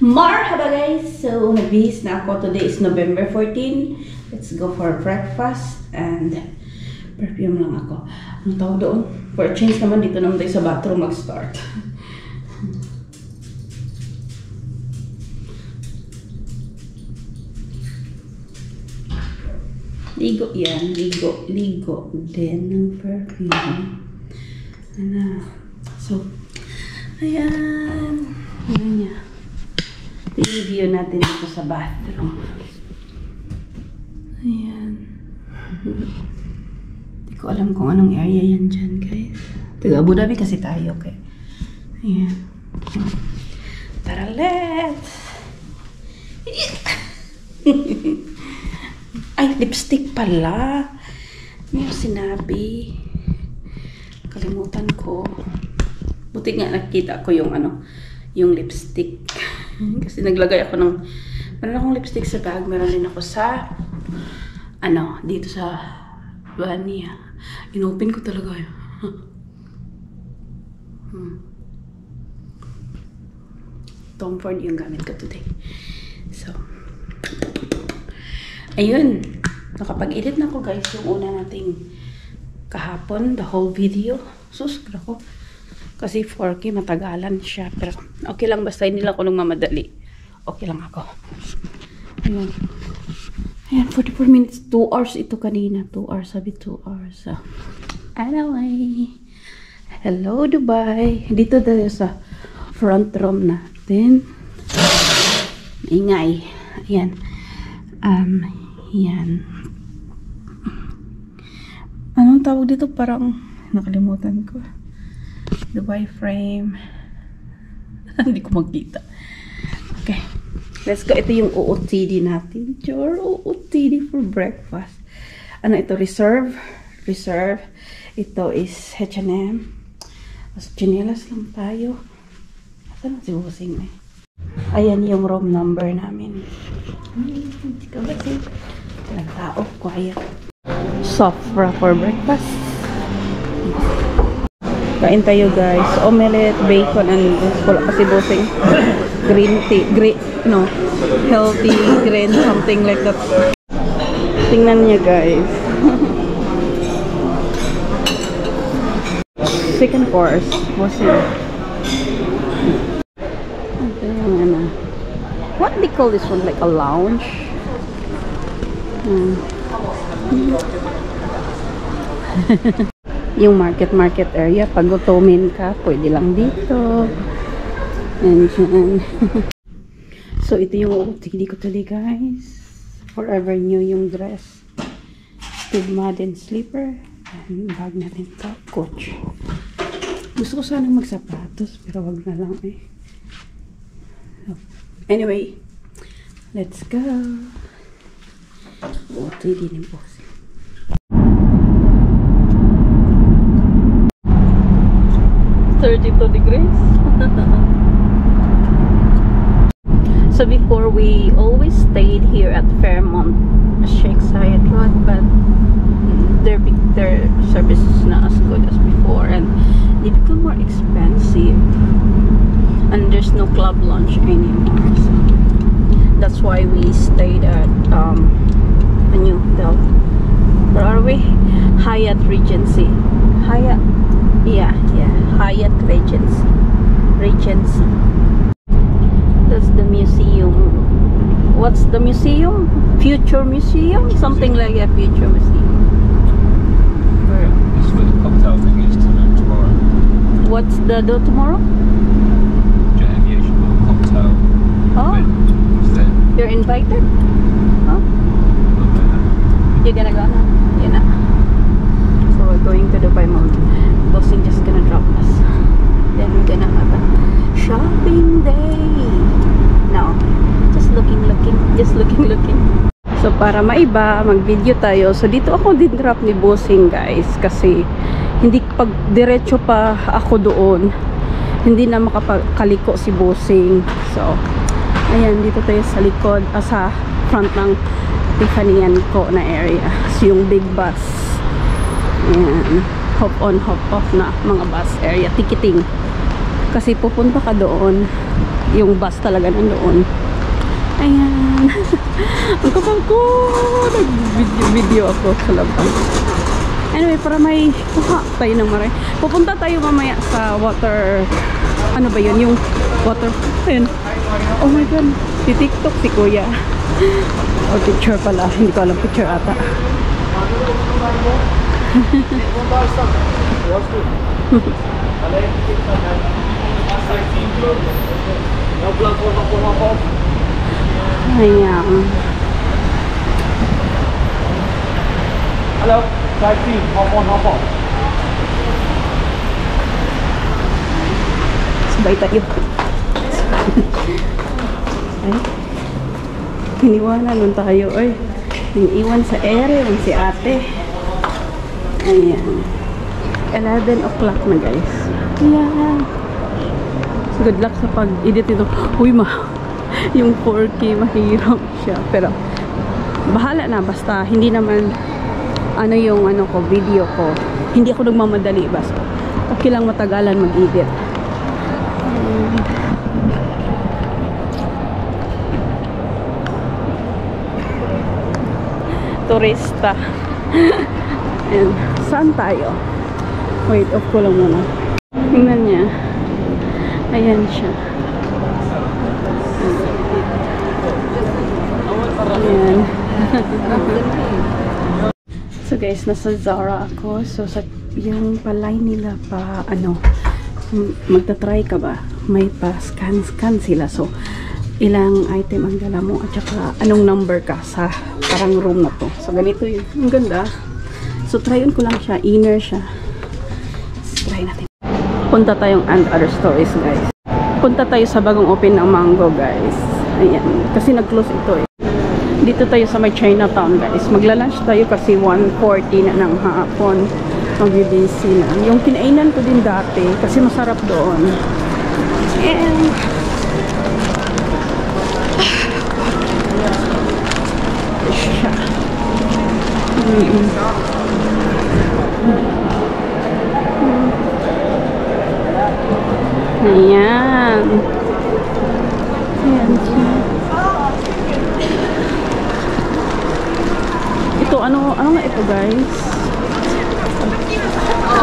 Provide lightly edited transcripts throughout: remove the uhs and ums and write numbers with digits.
Marhaba guys! So, nagbihis na ako. Today is November 14. Let's go for breakfast and perfume lang ako. Anong tawag doon? For a change naman, dito naman tayo sa bathroom mag-start. Ligo yan. Ligo din ng perfume. Ano? So, ayan. Ayan niya. I-review natin dito sa bathroom. Ayan. Hindi ko alam kung anong area yan dyan, guys. Taga Abu Dhabi kasi tayo, okay? Ayan. Tara, let's! Ay, lipstick pala. May sinabi. Kalimutan ko. Buti nga nakita ko yung yung lipstick. Kasi naglagay ako ng meron akong lipstick sa bag, meron din ako sa dito sa Vania. Inopen ko talaga yun. Tom Ford yung gamit ko today. So, ayun. Nakapag-edit na ko guys yung una nating kahapon, the whole video. Susgra ko. Kasi 4K matagalan siya. Pero okay lang basta hindi lang ako nung mamadali. Okay lang ako. Ayan. Ayan, 44 minutes. 2 hours ito kanina. 2 hours. Sabi 2 hours. So, anyway. Hello, Dubai. Dito tayo sa front room natin. Ingay. Ayan. Ayan. Anong tawag dito? Parang nakalimutan ko. Dubai frame. Hindi ko makita. Okay. Let's go. Ito yung OOTD natin. Sure, OOTD for breakfast. Ano ito? Reserve. Reserve. Ito is H&M. Mas chinelas lang tayo. Saan si Busing eh? Ayan yung room number namin. Hindi ka ba si? Nagtao. Quiet. Sofra for breakfast. Kain tayo guys. Omelette, bacon, and wala kasi Busing. Green tea. Healthy green, something like that. Tingnan niya guys. Second course. Busing. Ito yung what do they call this one? Like a lounge? Yung market area, pag gutumin ka, pwede lang dito. And so, ito yung OOTD ko today, guys. Forever new yung dress. Steve Madden slipper. And bag natin ito. Coach. Gusto ko sanang magsapatos, pero wag na lang eh. So, anyway, let's go. OOTD ni boss. Degrees. So before we always stayed here at Fairmont Sheikh Zayed Road, but their service is not as good as before and they become more expensive and there's no club lunch anymore, so that's why we stayed at a new hotel. Where are we? Hyatt Regency. Hyatt Regency. That's the museum. What's the museum? Future Museum? Something like a Future Museum. It's for the cocktail thing is tomorrow. What's the do tomorrow? Jet Aviation cocktail. Oh. You're invited? Oh. You're gonna go? Yeah. So we're going to Dubai Mall. Bossing just gonna drop us. Then we're gonna have a shopping day. No, just looking. So para maiba, mag-video tayo. So dito ako din-drop ni Bossing guys. Kasi hindi pag diretso pa ako doon, hindi na makakaliko si Bossing. So ayan, dito tayo sa likod, sa front ng Tiffany & Co na area. So yung big bus. Ayan. Hop on, hop off na mga bus area. Ticketing. Kasi pupunta ka doon yung bus talaga nandoon. Ayan. Ang kapal ko. Nag-video ako sa labas. Anyway, para may kuha tayo ng maray. Pupunta tayo mamaya sa water. Ano ba yun? Yung water. Ayun. Oh my God. Si TikTok si Kuya. O picture pala. Hindi ko alam picture ata. Ayan. Hello, sightseeing, hop on. Sabay tayo. Ay. Iniwanan nun tayo. Ay. Iniwan sa ere. Yung si ate. Ayan. 11 o'clock na guys. Ayan. So, good luck sa pag-edit nito. Uy yung 4K mahirap siya. Pero bahala na. Basta hindi naman ano yung ano ko, video ko. Hindi ako nagmamadali. Basta okay lang matagalan mag-edit. Turista. Ayan. Saan tayo? Wait, off ko lang muna. Tingnan niya. Ayan siya. Ayan. So guys, nasa Zara ako. So sa yung palay nila pa ano, magta-try ka ba? May pa scan sila. So ilang item ang dala mo at saka anong number ka sa parang room na to. So ganito yun. Ang ganda. So try on ko lang siya. Inner siya. So, try natin. Punta tayong and other stories guys. Punta tayo sa bagong open ng Mango guys. Ayan. Kasi nag-close ito eh. Dito tayo sa may Chinatown guys. Magla-lunch tayo kasi 1:40 na ng hapon. Mag-busy na. Yung kinainan ko din dati kasi masarap doon. And siya. Ayan. Ayan siya. Ito, ano nga ito guys?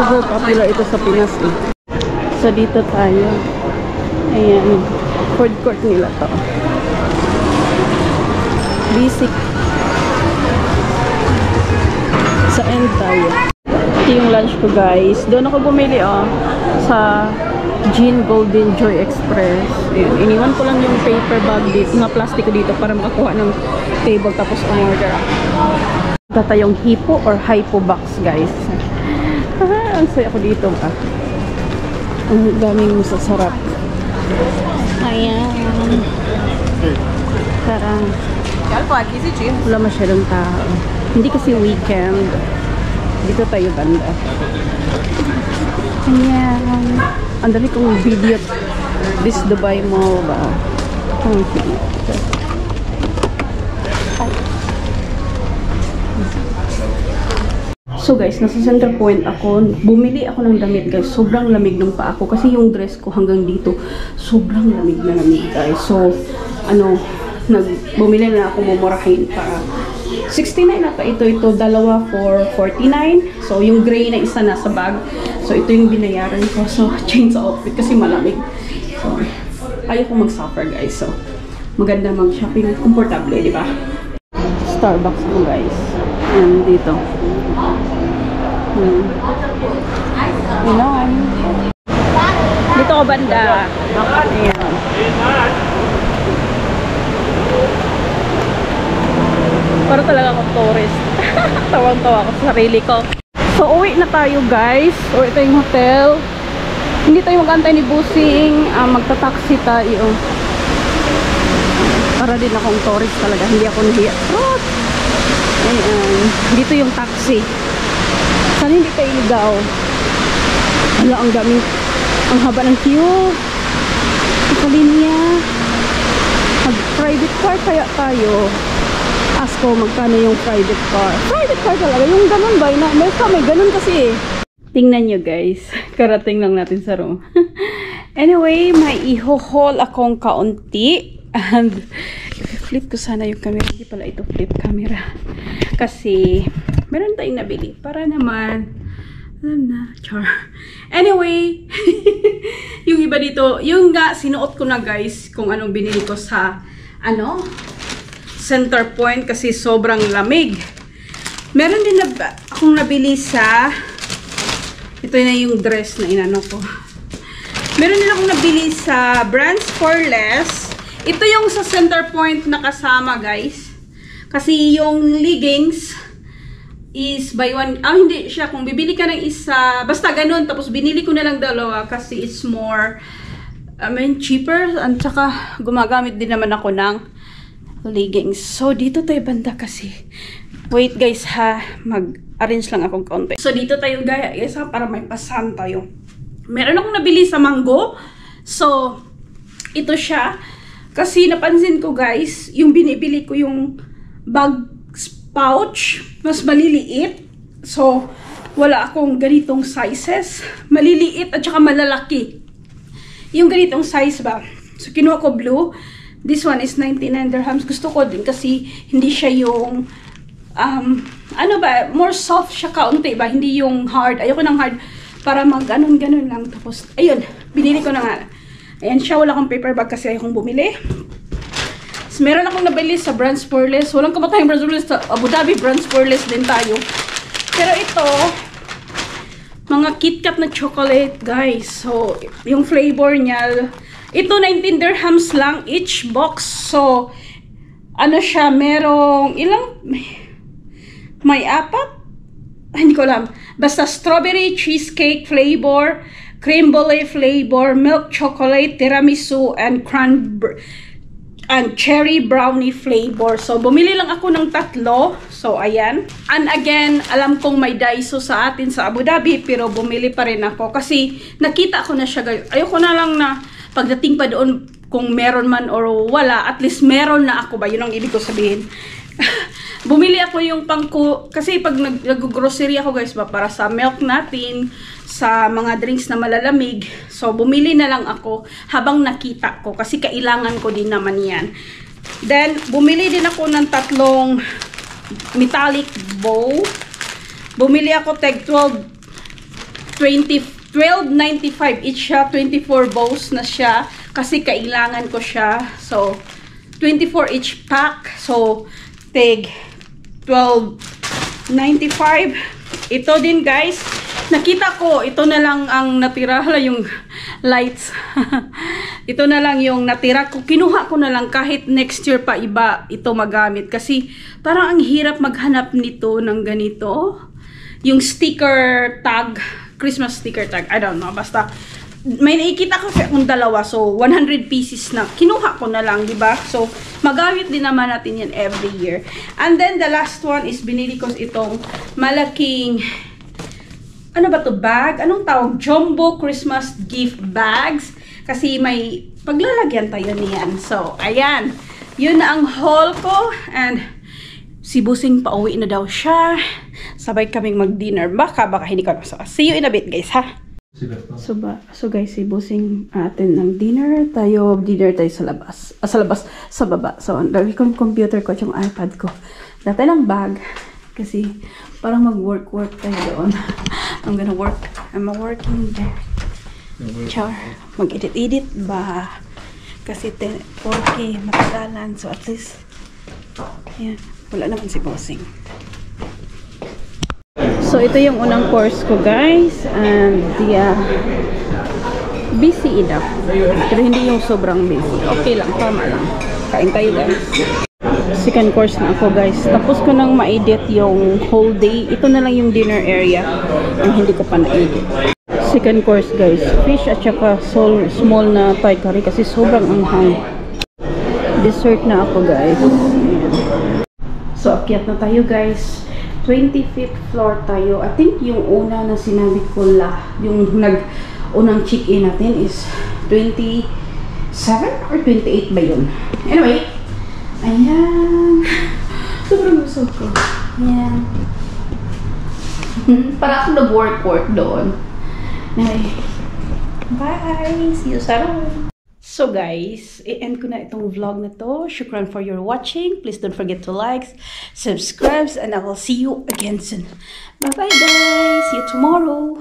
Super popular ito sa Pinas eh. So dito tayo. Ayan. Food court nila to. Basic. Sa end tayo. Ito yung lunch ko guys. Doon ako bumili oh. Sa Jean Golden Joy Express. Ayan. Iniwan ko lang yung paper bag dito. Mga plastic ko dito para makakuha ng table tapos umorder ako. Ito tayong Hippo or Hypo box guys. Ang saya ko dito ah. Ang daming masasarap. Ayan. Parang wala masyadong tao. Hindi kasi weekend. Dito tayo banda. Ayan. Ang dami kong video. This Dubai Mall ba? So guys, nasa Center Point ako. Bumili ako ng damit guys. Sobrang lamig ng paa ko. Kasi yung dress ko hanggang dito, sobrang lamig na lamig guys. So, ano, bumili na ako mumurahin para 69 na pa. Ito, dalawa for 49. So, yung gray na isa nasa bag. So, ito yung binayaran ko. So, change sa outfit kasi malamig. So, ayaw ko mag-suffer guys. So, maganda mag-shopping. Komportable, di ba? Starbucks ko guys. Ayan, dito. Ayan. Dito ko banda. Ayan. Parang talaga akong tourist. Tawang-tawa ako sa sarili ko. So, uwi na tayo guys. Uwi tayong hotel. Hindi tayo mag-antay ni Busing. Magta-taxi tayo. Para din akong tourist talaga. Hindi ako nahiya. Ayan. Dito yung taxi. Sana hindi tayo ligaw. Wala, ang daming, ang haba ng queue. Ang kalinya. Mag-private car kaya tayo. Ask ko magkano yung private car. Private car talaga. Yung ganun ba? May ganun kasi eh. Tingnan nyo guys. Karating lang natin sa room. Anyway, may iho-haul akong kaunti. And, flip ko sana yung camera. Hindi pala ito flip camera. Kasi, meron tayong nabili. Para naman, alam na, char. Anyway, yung iba dito, yung nga, sinuot ko na guys, kung anong binili ko sa, Center Point. Kasi sobrang lamig. Meron din akong nabili sa, ito na yung dress na inano ko. Meron din akong nabili sa Brands for Less. Ito yung sa Center Point na kasama, guys. Kasi yung leggings is buy one. Hindi siya. Kung bibili ka ng isa, basta ganun. Tapos binili ko na lang dalawa kasi it's more, cheaper. At saka gumagamit din naman ako ng leggings. So, dito tayo banda kasi. Wait, guys, ha. Mag-arrange lang akong konti. So, dito tayo, guys, ha, para may pasahan tayo. Meron akong nabili sa Mango. So, ito siya. Kasi napansin ko guys, yung binibili ko yung bag pouch, mas maliliit. So, wala akong ganitong sizes. Maliliit at saka malalaki. Yung ganitong size ba. So, kinuha ko blue. This one is 99 dirhams. Gusto ko din kasi hindi siya yung, more soft siya kaunti ba? Hindi yung hard. Ayoko ng hard. Para mag-ganon-ganon lang. Tapos, ayun, binili ko na nga. Ayan siya, wala akong paper bag kasi ayokong bumili. So, meron akong nabili sa Brands for Less. Walang kamatayang Brands for Less. Sa Abu Dhabi, Brands for Less din tayo. Pero ito, mga KitKat na chocolate, guys. So, yung flavor niya, ito 19 dirhams lang each box. So, siya, merong, may apat? Hindi ko alam. Basta strawberry cheesecake flavor, cream brulee flavor, milk chocolate, tiramisu, and cherry brownie flavor. So, bumili lang ako ng 3. So, ayan. And again, alam kong may Daiso sa atin sa Abu Dhabi, pero bumili pa rin ako. Kasi, nakita ko na siya. Ayoko na lang na pagdating pa doon, kung meron man or wala, at least meron na ako ba? Yun ang ibig ko sabihin. Bumili ako yung kasi pag nag-grocery ako guys ba, para sa milk natin, sa mga drinks na malalamig. So, bumili na lang ako habang nakita ko. Kasi kailangan ko din naman yan. Then, bumili din ako ng 3 metallic bowl. Bumili ako tag 12.95 each siya. 24 bowls na siya. Kasi kailangan ko siya. So, 24 each pack. So, tag 12.95. Ito din guys, nakita ko, ito na lang ang natira. Hala yung lights. Ito na lang yung natira ko. Kinuha ko na lang kahit next year pa iba ito magamit. Kasi parang ang hirap maghanap nito ng ganito. Yung sticker tag, Christmas sticker tag. I don't know, basta may nakikita ko kung 2. So, 100 pieces na. Kinuha ko na lang, diba? So, magamit din naman natin yan every year. And then, the last one is binili ko itong malaking, bag? Anong tawag? Jumbo Christmas gift bags. Kasi may paglalagyan tayo niyan. So, ayan. Yun na ang haul ko. And, si Busing pauwi na daw siya. Sabay kaming mag-dinner. Baka hindi ko na. So, see you in a bit, guys, ha? So guys, si Busing atin ng dinner tayo sa labas. Sa baba. So, ang dami kong computer ko at yung iPad ko. Dati lang bag. Kasi, parang mag-work tayo doon. I'm working there. Char. Mag-edit ba? Kasi 4K matagalan. So, at least, yan. Wala naman si Busing. So, ito yung unang course ko, guys. And, busy enough. Pero hindi yung sobrang busy. Okay lang, tama lang. Kain tayo, guys. Second course na ako, guys. Tapos ko nang ma-edit yung whole day. Ito na lang yung dinner area. Ang hindi ko pa na-edit. Second course, guys. Fish at saka small na Thai curry kasi sobrang anghang. Dessert na ako, guys. So, akyat na tayo, guys. 25th floor tayo. I think yung una na sinabi ko yung unang check-in natin is 27 or 28 ba yun? Anyway, ayan. Sobrang gusto ko. Ayan. Para ako nag-work doon. Anyway, Bye! See you sa room! So guys, i-end ko na itong vlog na to. Shukran for your watching. Please don't forget to like, subscribe, and I will see you again soon. Bye-bye guys! See you tomorrow!